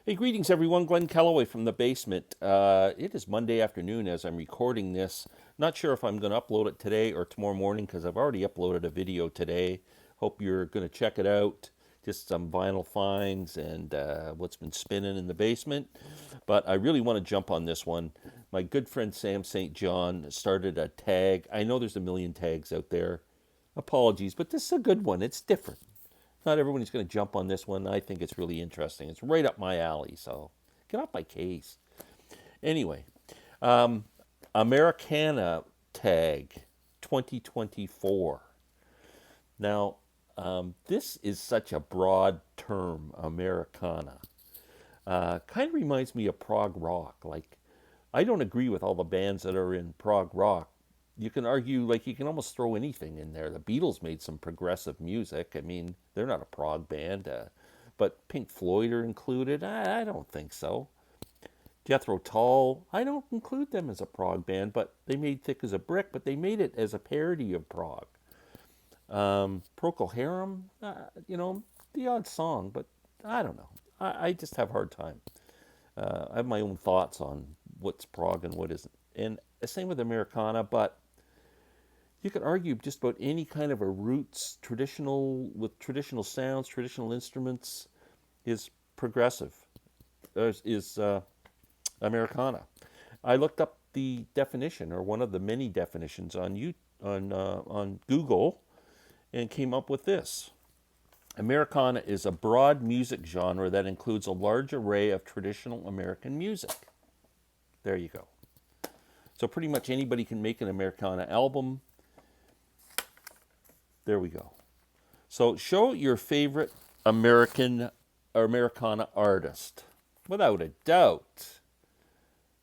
Hey, greetings everyone. Glenn Calloway from the basement. It is Monday afternoon as I'm recording this. Not sure if I'm going to upload it today or tomorrow morning because I've already uploaded a video today. Hope you're going to check it out. Just some vinyl finds and what's been spinning in the basement. But I really want to jump on this one. My good friend Sam St. John started a tag. I know there's a million tags out there. Apologies, but this is a good one. It's different. Not everyone's going to jump on this one. I think it's really interesting. It's right up my alley, so get off my case. Anyway, um, Americana tag 2024. Now, this is such a broad term, Americana. Kind of reminds me of prog rock. Like, I don't agree with all the bands that are in prog rock. You can argue, like, you can almost throw anything in there. The Beatles made some progressive music. I mean, they're not a prog band, but Pink Floyd are included. I don't think so. Jethro Tull, I don't include them as a prog band, but they made Thick as a Brick, but they made it as a parody of prog. Procol Harum, the odd song, but I don't know. I just have a hard time. I have my own thoughts on what's prog and what isn't. And the same with Americana, but you could argue just about any kind of a roots, with traditional sounds, traditional instruments, is progressive, is Americana. I looked up the definition, or one of the many definitions on Google, and came up with this. Americana is a broad music genre that includes a large array of traditional American music. There you go. So pretty much anybody can make an Americana album. There we go. So show your favorite American or Americana artist. Without a doubt,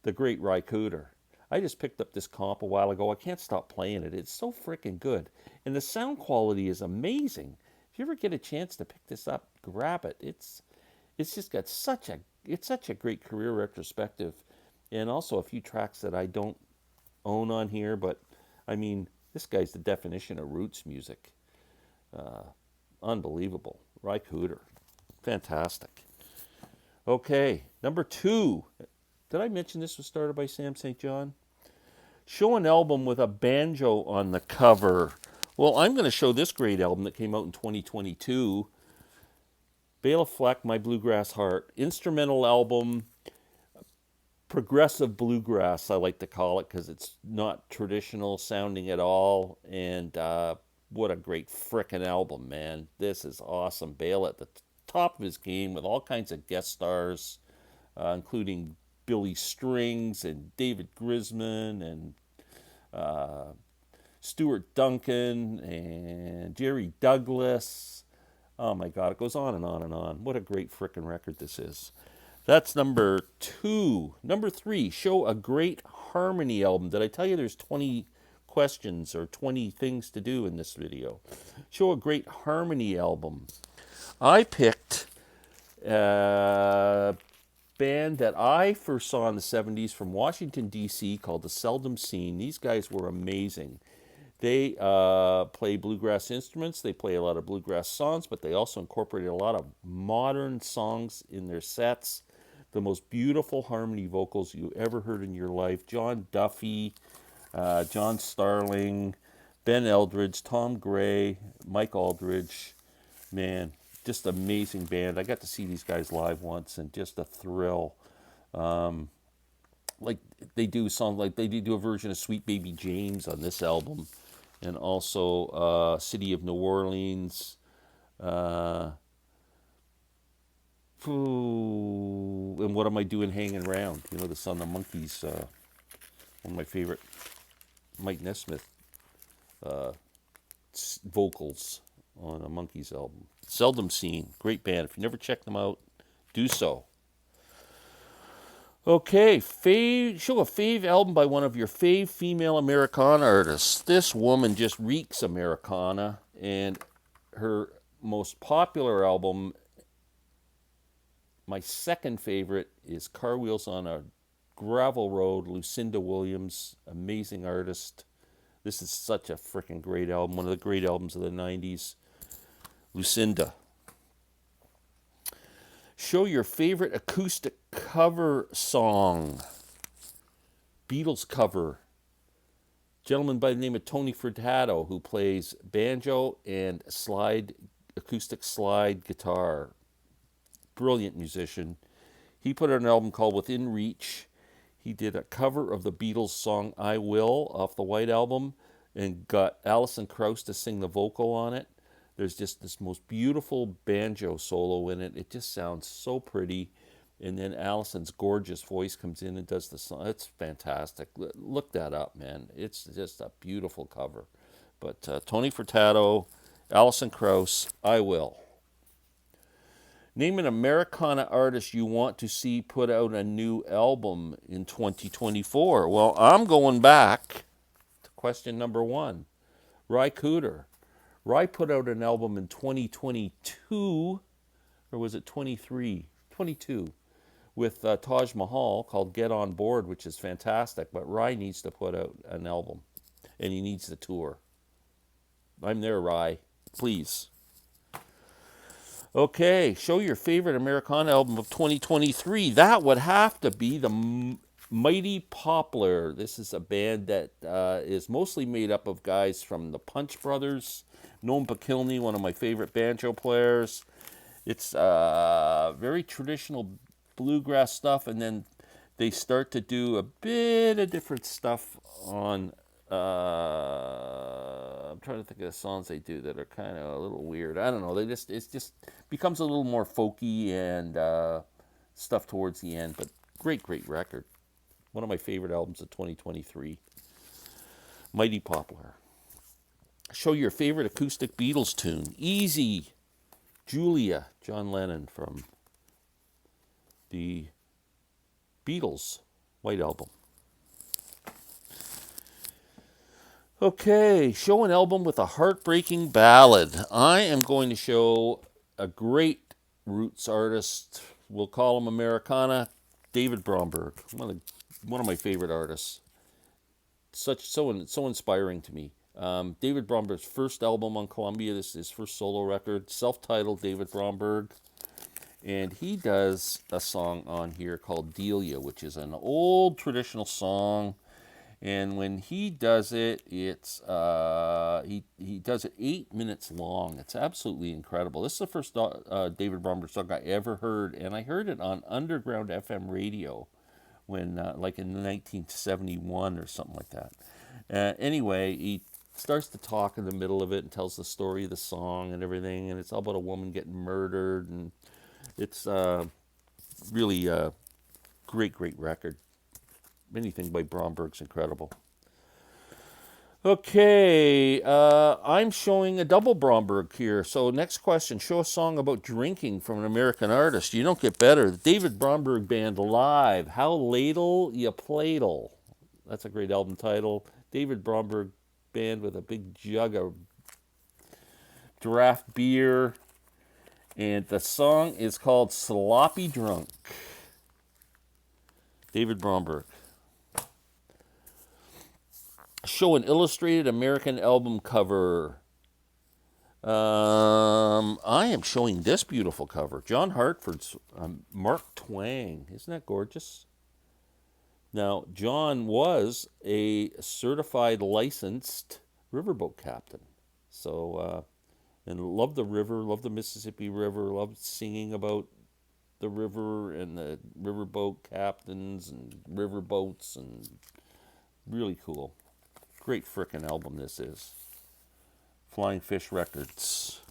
the great Ry Cooder. I just picked up this comp a while ago. I can't stop playing it. It's so freaking good. And the sound quality is amazing. If you ever get a chance to pick this up, grab it. It's just got such a great career retrospective, and also a few tracks that I don't own on here, but I mean, this guy's the definition of roots music. Unbelievable. Ry Cooder. Fantastic. Okay, number 2. Did I mention this was started by Sam St. John? Show an album with a banjo on the cover. Well, I'm going to show this great album that came out in 2022. Bela Fleck, My Bluegrass Heart. Instrumental album, progressive bluegrass, I like to call it, because it's not traditional sounding at all. And what a great frickin' album, man. This is awesome. Bela at the top of his game with all kinds of guest stars, including Billy Strings and David Grisman and Stuart Duncan and Jerry Douglas. Oh my God, it goes on and on and on. What a great frickin' record this is. That's number 2. Number 3, show a great harmony album. Did I tell you there's 20 questions or 20 things to do in this video? Show a great harmony album. I picked a band that I first saw in the 70s from Washington, D.C. called The Seldom Scene. These guys were amazing. They play bluegrass instruments. They play a lot of bluegrass songs, but they also incorporated a lot of modern songs in their sets. The most beautiful harmony vocals you ever heard in your life. John Duffy, John Starling, Ben Eldridge, Tom Gray, Mike Aldridge. Man, just amazing band. I got to see these guys live once, and just a thrill. Like they do a version of Sweet Baby James on this album, and also City of New Orleans. And What Am I Doing Hanging Around? You know, the Son of Monkeys, one of my favorite Mike Nesmith vocals on a Monkeys album. Seldom Seen, great band. If you never checked them out, do so. Okay, show a fave album by one of your fave female Americana artists. This woman just reeks Americana, and her most popular album, my second favorite, is Car Wheels on a Gravel Road. Lucinda Williams, amazing artist. This is such a freaking great album, one of the great albums of the 90s. Lucinda. Show your favorite acoustic cover song. Beatles cover. Gentleman by the name of Tony Furtado, who plays banjo and acoustic slide guitar. Brilliant musician. He put out an album called Within Reach. He did a cover of the Beatles song I Will off the White Album and got Alison Krauss to sing the vocal on it. There's just this most beautiful banjo solo in it. It just sounds so pretty. And then Alison's gorgeous voice comes in and does the song. It's fantastic. Look that up, man. It's just a beautiful cover. But Tony Furtado, Alison Krauss, I Will. Name an Americana artist you want to see put out a new album in 2024. Well, I'm going back to question number one. Ry Cooder. Ry put out an album in 2022, or was it 23? 22, with Taj Mahal called Get On Board, which is fantastic. But Ry needs to put out an album, and he needs to tour. I'm there, Ry. Please. Okay, show your favorite Americana album of 2023. That would have to be the Mighty Poplar. This is a band that is mostly made up of guys from the Punch Brothers. Noam Pakilny, one of my favorite banjo players. It's very traditional bluegrass stuff, and then they start to do a bit of different stuff on... I'm trying to think of the songs they do that are kind of a little weird. I don't know. It just becomes a little more folky and stuff towards the end. But great record. One of my favorite albums of 2023. Mighty Poplar. Show your favorite acoustic Beatles tune. Easy. Julia, John Lennon from the Beatles White Album. Okay, show an album with a heartbreaking ballad. I am going to show a great roots artist. We'll call him Americana. David Bromberg, one of my favorite artists. So inspiring to me. David Bromberg's first album on Columbia. This is his first solo record, self-titled David Bromberg. And he does a song on here called Delia, which is an old traditional song. And when he does it, it's he does it 8 minutes long. It's absolutely incredible. This is the first David Bromberg song I ever heard, and I heard it on underground FM radio when, like in 1971 or something like that. Anyway, he starts to talk in the middle of it and tells the story of the song and everything, and it's all about a woman getting murdered, and it's really a great record. Anything by Bromberg's incredible. Okay, I'm showing a double Bromberg here. So next question, show a song about drinking from an American artist. You don't get better. The David Bromberg Band live. How ladle ya pladle. That's a great album title. David Bromberg Band with a big jug of draft beer. And the song is called Sloppy Drunk. David Bromberg. Show an illustrated American album cover. I am showing this beautiful cover. John Hartford's Mark Twain. Isn't that gorgeous? Now, John was a certified licensed riverboat captain. So, and loved the river, loved the Mississippi River, loved singing about the river and the riverboat captains and riverboats, and really cool. Great frickin' album this is. Flying Fish Records.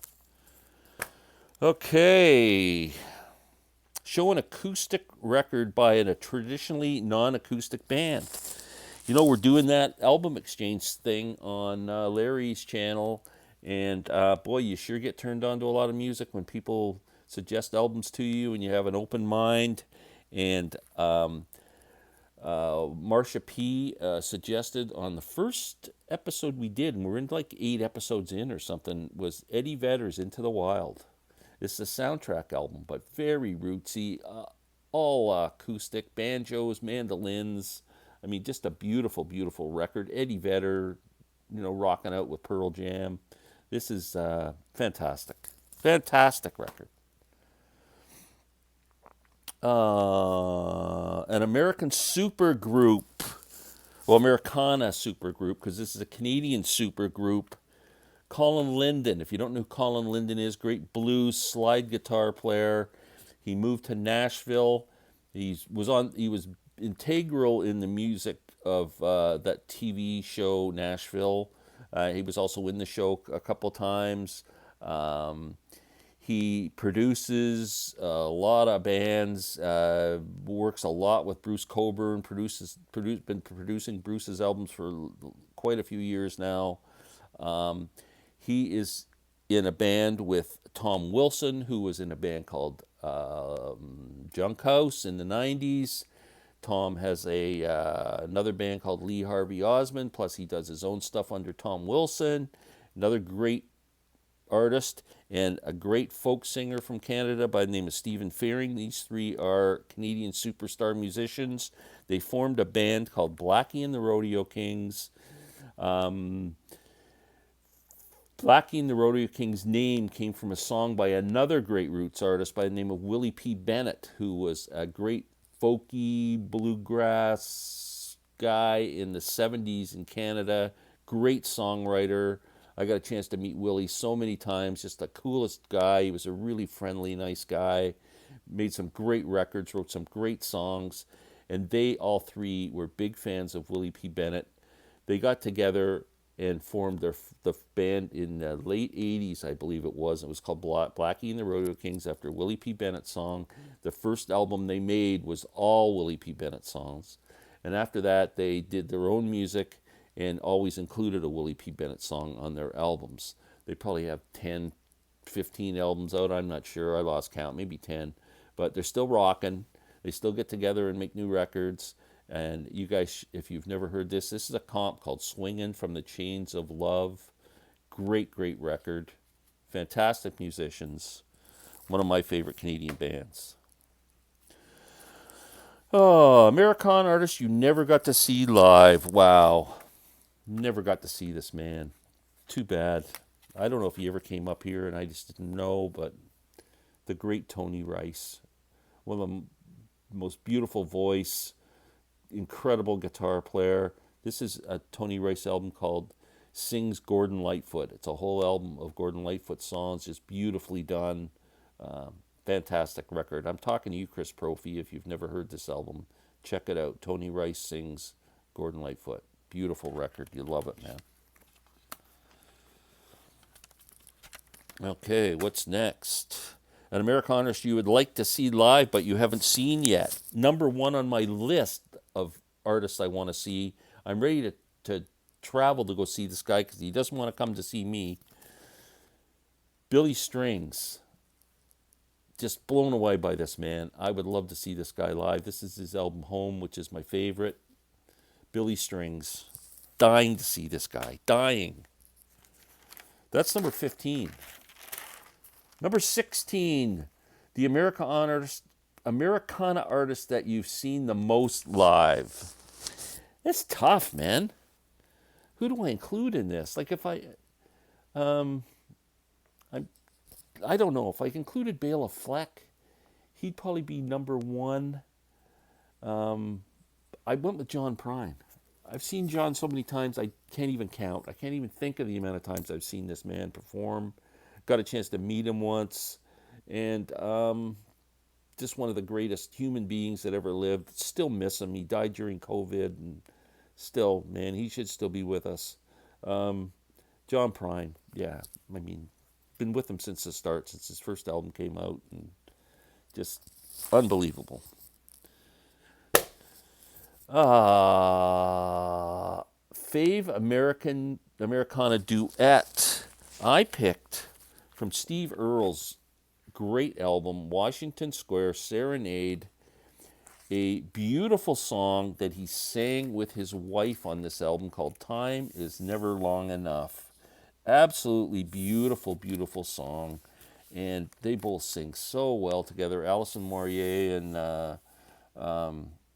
Okay. Show an acoustic record by a traditionally non-acoustic band. You know, we're doing that album exchange thing on Larry's channel, and boy, you sure get turned on to a lot of music when people suggest albums to you and you have an open mind. And Marsha P. Suggested on the first episode we did, and we're in like 8 episodes in or something, was Eddie Vedder's Into the Wild. It's a soundtrack album, but very rootsy, all acoustic, banjos, mandolins. I mean, just a beautiful record. Eddie Vedder, you know, rocking out with Pearl Jam. This is fantastic. Fantastic record. An American super group, well, Americana super group, because this is a Canadian super group. Colin Linden. If you don't know who Colin Linden is, great blues slide guitar player. He moved to Nashville. He was integral in the music of that TV show Nashville. He was also in the show a couple times. Um, he produces a lot of bands. Works a lot with Bruce Cockburn. Been producing Bruce's albums for quite a few years now. Um, he is in a band with Tom Wilson, who was in a band called Junk House in the '90s. Tom has another band called Lee Harvey Osmond. Plus, he does his own stuff under Tom Wilson. Another great artist and a great folk singer from Canada by the name of Stephen Fearing. These three are Canadian superstar musicians. They formed a band called Blackie and the Rodeo Kings. Um, Blackie and the Rodeo King's name came from a song by another great roots artist by the name of Willie P. Bennett, who was a great folky bluegrass guy in the '70s in Canada. Great songwriter. I got a chance to meet Willie so many times. Just the coolest guy. He was a really friendly, nice guy. Made some great records, wrote some great songs. And they all three were big fans of Willie P. Bennett. They got together and formed the band in the late '80s, I believe it was. It was called Blackie and the Rodeo Kings after Willie P. Bennett's song. The first album they made was all Willie P. Bennett songs. And after that, they did their own music and always included a Willie P. Bennett song on their albums. They probably have 10, 15 albums out. I'm not sure. I lost count, maybe 10. But they're still rocking. They still get together and make new records. And you guys, if you've never heard this is a comp called Swingin' from the Chains of Love. Great, great record. Fantastic musicians. One of my favorite Canadian bands. Oh, Americana artist you never got to see live. Wow. Never got to see this man. Too bad. I don't know if he ever came up here and I just didn't know, but the great Tony Rice. One of the most beautiful voice, incredible guitar player. This is a Tony Rice album called Sings Gordon Lightfoot. It's a whole album of Gordon Lightfoot songs, just beautifully done. Fantastic record. I'm talking to you, Chris Prophy. If you've never heard this album, check it out. Tony Rice Sings Gordon Lightfoot. Beautiful record. You love it, man. Okay, what's next? An American artist you would like to see live, but you haven't seen yet. Number one on my list of artists I want to see. I'm ready to travel to go see this guy because he doesn't want to come to see me. Billy Strings. Just blown away by this man. I would love to see this guy live. This is his album Home, which is my favorite. Billy Strings. Dying to see this guy. Dying. That's number 15. Number 16. The Americana artist that you've seen the most live. It's tough, man. Who do I include in this? Like if I don't know. If I included Bela Fleck, he'd probably be number one. I went with John Prine. I've seen John so many times I can't even count. I can't even think of the amount of times I've seen this man perform. Got a chance to meet him once, and just one of the greatest human beings that ever lived. Still miss him. He died during COVID, and still, man, he should still be with us. John Prine, yeah. I mean, been with him since the start, since his first album came out, and just unbelievable. Fave Americana duet I picked from Steve Earle's great album, Washington Square Serenade, a beautiful song that he sang with his wife on this album called Time Is Never Long Enough. Absolutely beautiful, beautiful song. And they both sing so well together. Alison Mourier and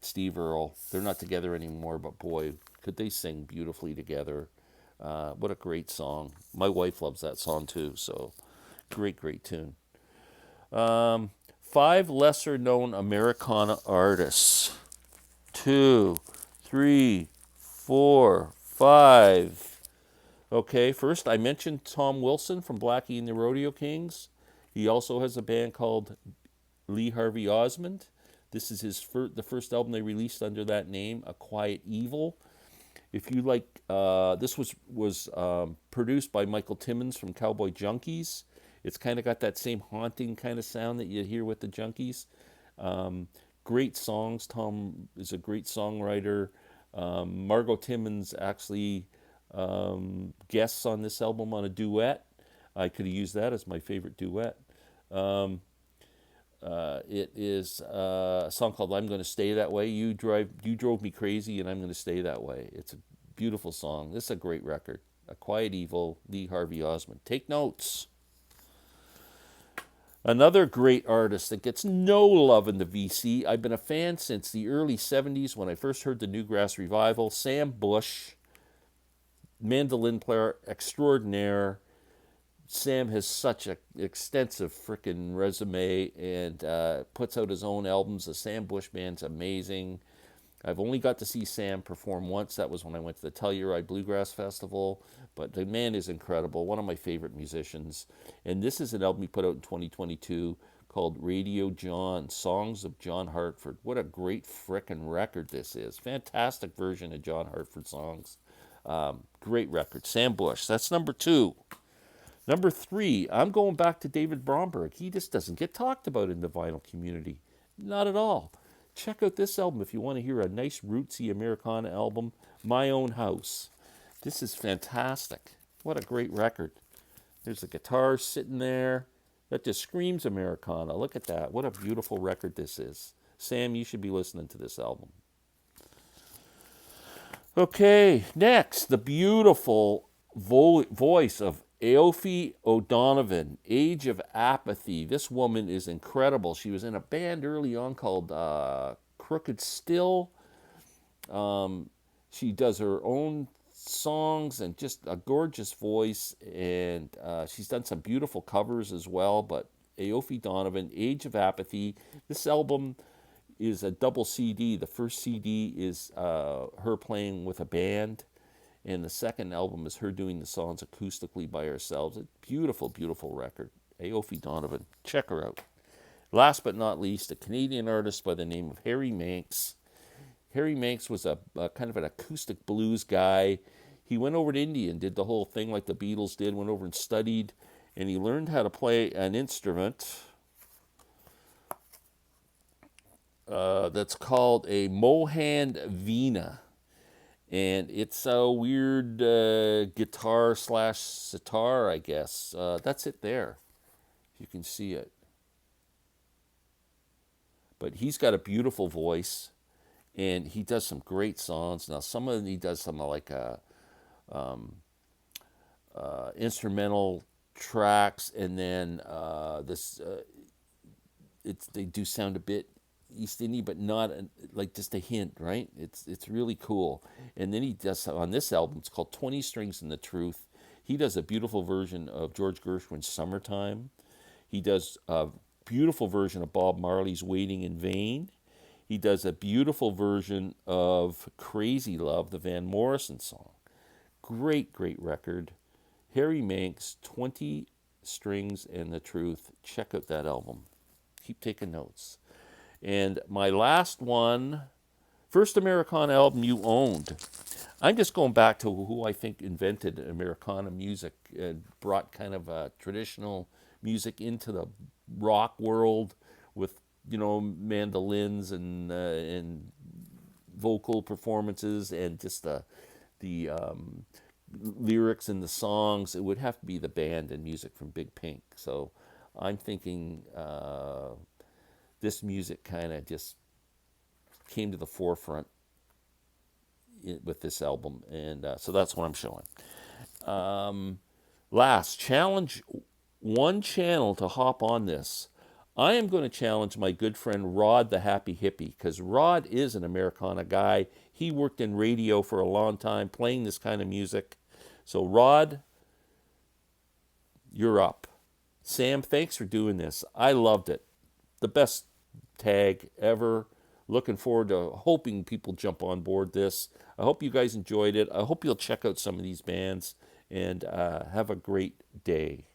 Steve Earle. They're not together anymore, but boy, could they sing beautifully together. What a great song. My wife loves that song too, so great, great tune. 5 lesser known Americana artists. 2, 3, 4, 5. Okay, first I mentioned Tom Wilson from Blackie and the Rodeo Kings. He also has a band called Lee Harvey Osmond. This is the first album they released under that name, A Quiet Evil. If you like, this was produced by Michael Timmons from Cowboy Junkies. It's kind of got that same haunting kind of sound that you hear with the Junkies. Great songs. Tom is a great songwriter. Margot Timmons actually guests on this album on a duet. I could have used that as my favorite duet. It is a song called "I'm Gonna Stay That Way." You drove me crazy, and I'm gonna stay that way. It's a beautiful song. This is a great record. A Quiet Evil, Lee Harvey Osmond. Take notes. Another great artist that gets no love in the VC. I've been a fan since the early 70s when I first heard the Newgrass Revival. Sam Bush, mandolin player extraordinaire. Sam has such an extensive freaking resume and puts out his own albums. The Sam Bush Band's amazing. I've only got to see Sam perform once. That was when I went to the Telluride Bluegrass Festival. But the man is incredible. One of my favorite musicians. And this is an album he put out in 2022 called Radio John, Songs of John Hartford. What a great frickin' record this is. Fantastic version of John Hartford songs. Great record. Sam Bush. That's number 2. Number 3, I'm going back to David Bromberg. He just doesn't get talked about in the vinyl community. Not at all. Check out this album if you want to hear a nice rootsy Americana album, My Own House. This is fantastic. What a great record. There's the guitar sitting there. That just screams Americana. Look at that. What a beautiful record this is. Sam, you should be listening to this album. Okay, next, the beautiful voice of Aoife O'Donovan, Age of Apathy. This woman is incredible. She was in a band early on called Crooked Still. She does her own songs and just a gorgeous voice, and she's done some beautiful covers as well. But Aoife Donovan, Age of Apathy. This album is a double CD. The first CD is her playing with a band, and the second album is her doing the songs acoustically by herself. A beautiful, beautiful record. Aoife Donovan. Check her out. Last but not least, a Canadian artist by the name of Harry Manx. Harry Manx was a kind of an acoustic blues guy. He went over to India and did the whole thing like the Beatles did, went over and studied, and he learned how to play an instrument that's called a Mohan Veena. And it's a weird guitar slash sitar, I guess. That's it there. You can see it. But he's got a beautiful voice, and he does some great songs. Now, some of them he does some like instrumental tracks, and then they do sound a bit East Indian, but not like just a hint, right? It's really cool. And then he does on this album. It's called 20 Strings and the Truth. He does a beautiful version of George Gershwin's "Summertime." He does a beautiful version of Bob Marley's "Waiting in Vain." He does a beautiful version of "Crazy Love," the Van Morrison song. Great, great record. Harry Manx, 20 Strings and the Truth. Check out that album. Keep taking notes. And my last one, first Americana album you owned. I'm just going back to who I think invented Americana music and brought kind of traditional music into the rock world with, mandolins and vocal performances and just the lyrics and the songs. It would have to be the band and music from Big Pink. So I'm thinking this music kind of just came to the forefront with this album, and so that's what I'm showing. Last, challenge one channel to hop on this. I am going to challenge my good friend Rod the Happy Hippy, because Rod is an Americana guy. He worked in radio for a long time playing this kind of music. So Rod, you're up. Sam, thanks for doing this. I loved it. the best tag ever. Looking forward to hoping people jump on board this. I hope you guys enjoyed it. I hope you'll check out some of these bands, and have a great day.